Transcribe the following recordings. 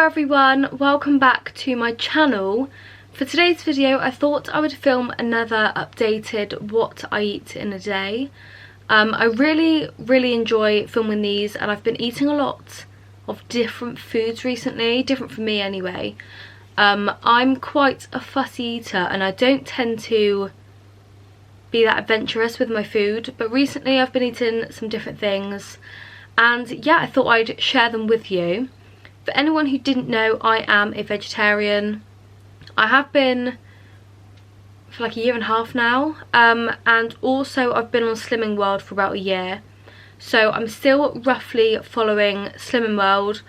everyone, welcome back to my channel. For today's video I thought I would film another updated what I eat in a day. I really enjoy filming these, and I've been eating a lot of different foods recently, different for me anyway. I'm quite a fussy eater and I don't tend to be that adventurous with my food, but recently I've been eating some different things and yeah, I thought I'd share them with you. For anyone who didn't know, I am a vegetarian. I have been for like a year and a half now, and also I've been on Slimming World for about a year. So I'm still roughly following Slimming World,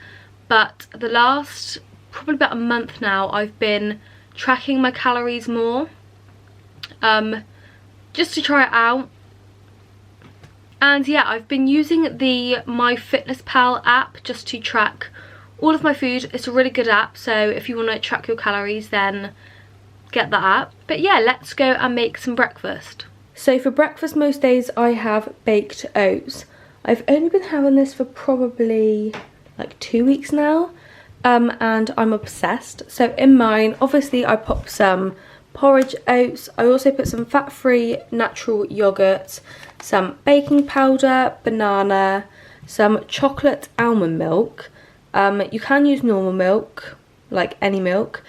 but the last probably about a month now I've been tracking my calories more, just to try it out. And yeah, I've been using the MyFitnessPal app just to track all of my food. It's a really good app, so if you want to track your calories then get that app. But yeah, let's go and make some breakfast. So for breakfast most days I have baked oats. I've only been having this for probably like 2 weeks now, and I'm obsessed. So in mine, obviously I pop some porridge oats. I also put some fat-free natural yogurt, some baking powder, banana, some chocolate almond milk. You can use normal milk, like any milk.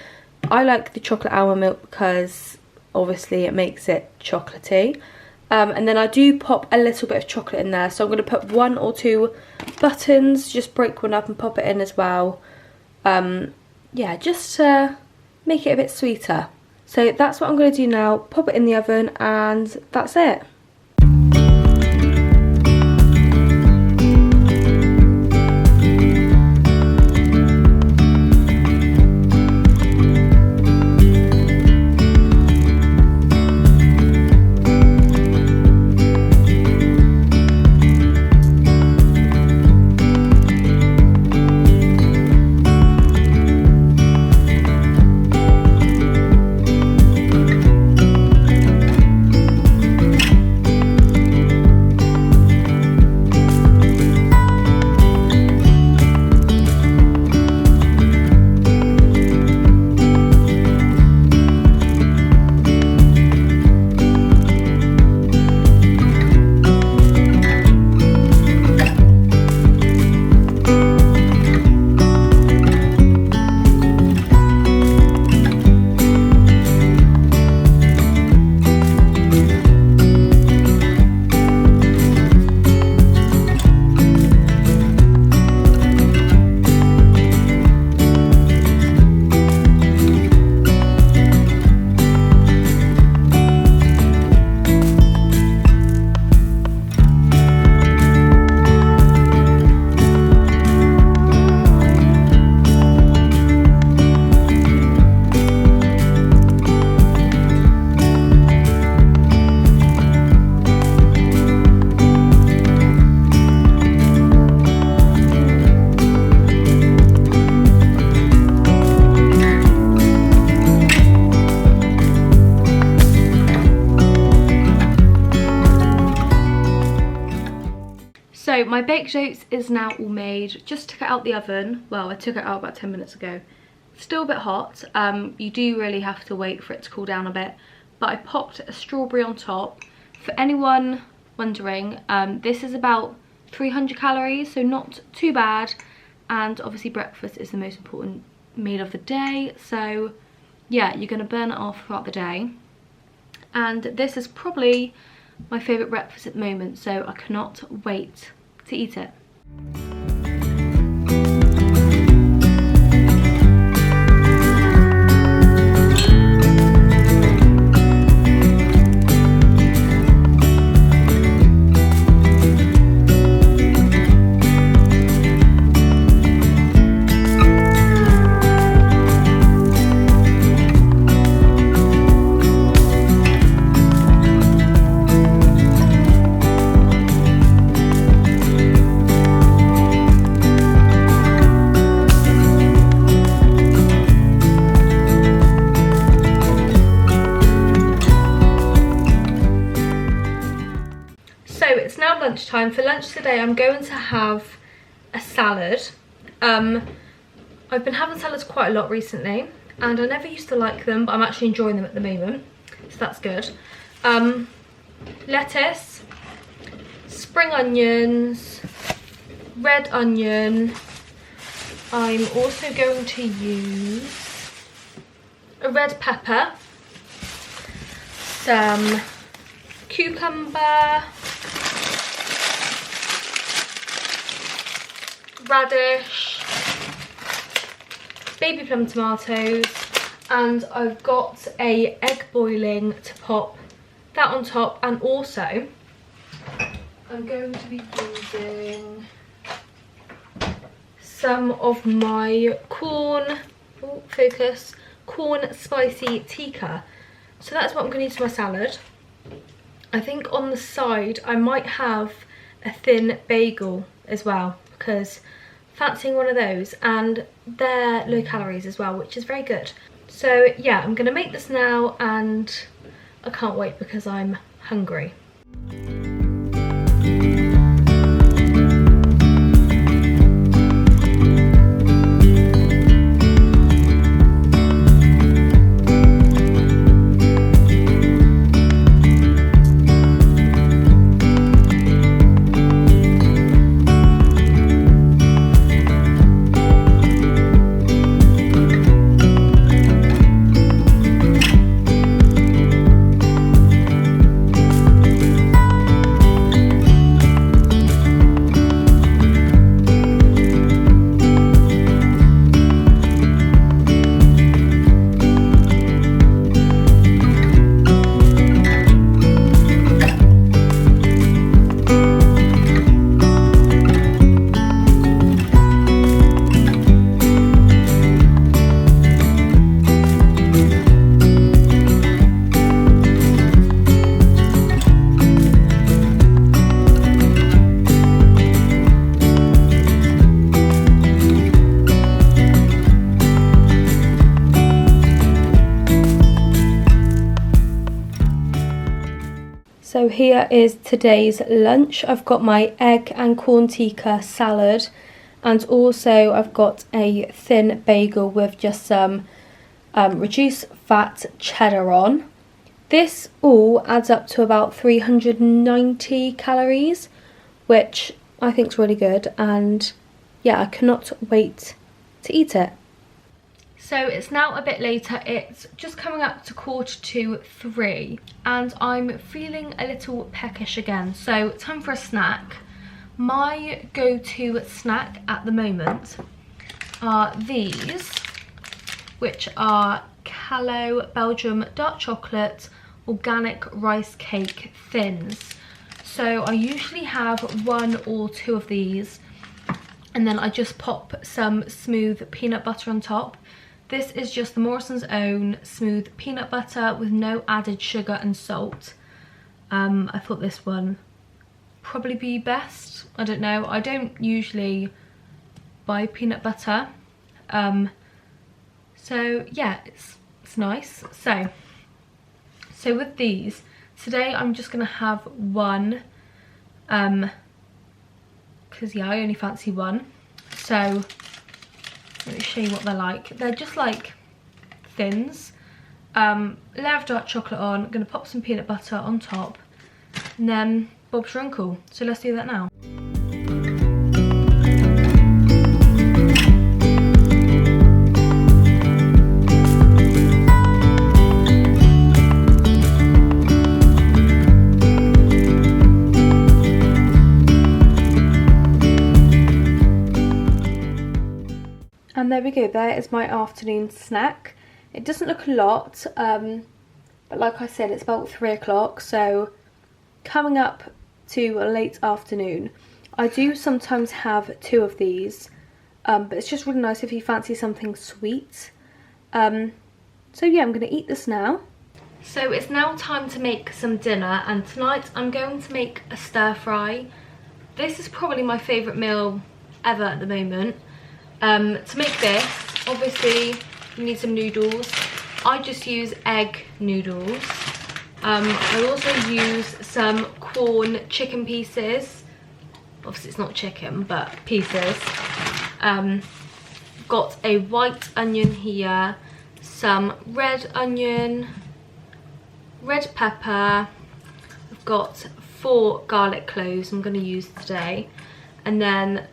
I like the chocolate almond milk because obviously it makes it chocolatey. And then I do pop a little bit of chocolate in there, so I'm going to put 1 or 2 buttons, just break one up and pop it in as well. Yeah, just to make it a bit sweeter. So that's what I'm going to do now, pop it in the oven, and that's it. So my baked oats is now all made. Just took it out the oven. Well, I took it out about 10 minutes ago. Still a bit hot. You do really have to wait for it to cool down a bit. But I popped a strawberry on top. For anyone wondering, this is about 300 calories, so not too bad. And obviously breakfast is the most important meal of the day. So yeah, you're going to burn it off throughout the day. And this is probably my favourite breakfast at the moment, so I cannot wait to eat it. lunchtime. For lunch today I'm going to have a salad. I've been having salads quite a lot recently, and I never used to like them, but I'm actually enjoying them at the moment, so that's good. Lettuce, spring onions, red onion. I'm also going to use a red pepper, some cucumber, radish, baby plum tomatoes, and I've got a egg boiling to pop that on top. And also I'm going to be using some of my corn spicy tikka. So that's what I'm going to use for my salad. I think on the side I might have a thin bagel as well, because fancying one of those, and they're low calories as well, which is very good. So yeah, I'm gonna make this now, and I can't wait because I'm hungry. So here is today's lunch. I've got my egg and corn tikka salad, and also I've got a thin bagel with just some reduced fat cheddar on. This all adds up to about 390 calories, which I think is really good, and yeah, I cannot wait to eat it. So it's now a bit later, it's just coming up to 2:45, and I'm feeling a little peckish again, so time for a snack. My go-to snack at the moment are these, which are Callo Belgium dark chocolate organic rice cake thins. So I usually have 1 or 2 of these, and then I just pop some smooth peanut butter on top. This is just the Morrison's Own smooth peanut butter with no added sugar and salt. I thought this one probably be best. I don't know. I don't usually buy peanut butter. So yeah, it's nice. So with these, today I'm just gonna have one, because yeah, I only fancy one. So let me show you what they're like. They're just like thins. Layer of dark chocolate on. I'm going to pop some peanut butter on top, and then Bob's your uncle. So let's do that now. And there we go, there is my afternoon snack. It doesn't look a lot, but like I said, it's about 3 o'clock, so coming up to a late afternoon. I do sometimes have 2 of these, but it's just really nice if you fancy something sweet. So yeah, I'm going to eat this now. So it's now time to make some dinner, and tonight I'm going to make a stir fry. This is probably my favourite meal ever at the moment. To make this, obviously you need some noodles. I just use egg noodles. I also use some corn chicken pieces. Obviously it's not chicken, but pieces. got a white onion here, some red onion, red pepper. I've got 4 garlic cloves I'm going to use today. And then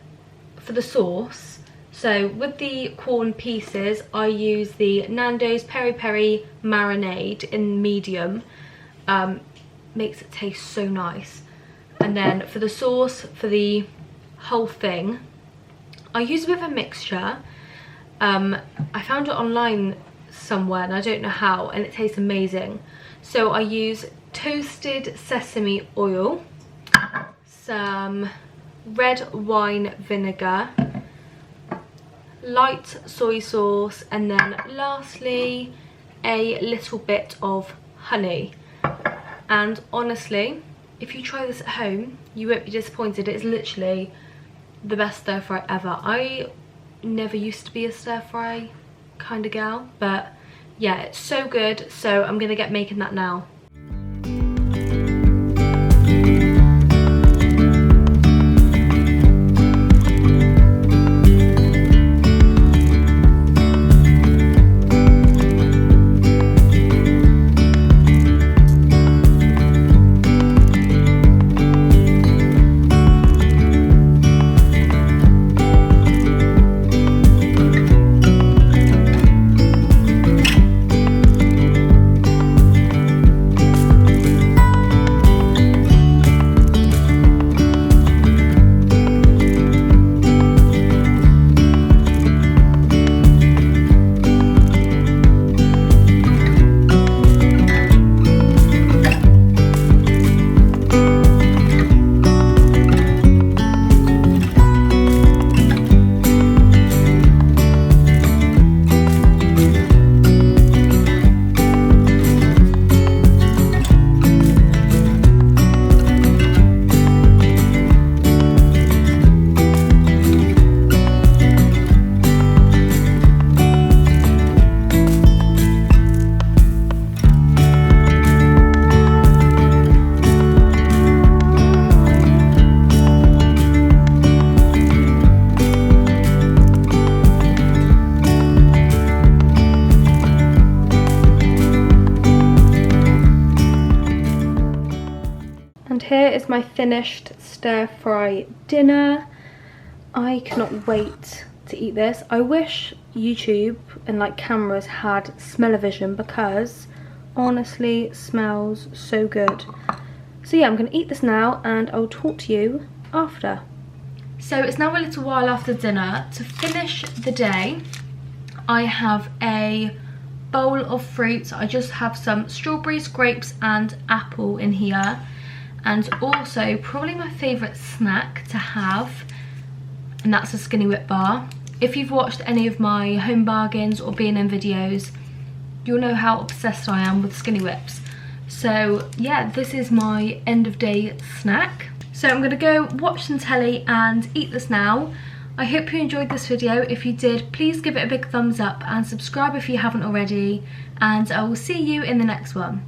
for the sauce, so with the corn pieces, I use the Nando's peri peri marinade in medium. Makes it taste so nice. And then for the sauce, for the whole thing, I use a bit of a mixture. I found it online somewhere and I don't know how, and it tastes amazing. So I use toasted sesame oil, some red wine vinegar, light soy sauce, and then lastly a little bit of honey. And honestly, if you try this at home, you won't be disappointed. It's literally the best stir fry ever. I never used to be a stir fry kind of gal, but yeah, it's so good. So I'm gonna get making that now. And here is my finished stir fry dinner. I cannot wait to eat this. I wish YouTube and like cameras had smell-o-vision, because honestly it smells so good. So yeah, I'm gonna eat this now and I'll talk to you after. So it's now a little while after dinner. To finish the day, I have a bowl of fruits. I just have some strawberries, grapes and apple in here. And also probably my favourite snack to have, and that's a Skinny Whip bar. If you've watched any of my home bargains or B&M videos, you'll know how obsessed I am with Skinny Whips. So yeah, this is my end of day snack. So I'm gonna go watch some telly and eat this now. I hope you enjoyed this video. If you did, please give it a big thumbs up and subscribe if you haven't already, and I will see you in the next one.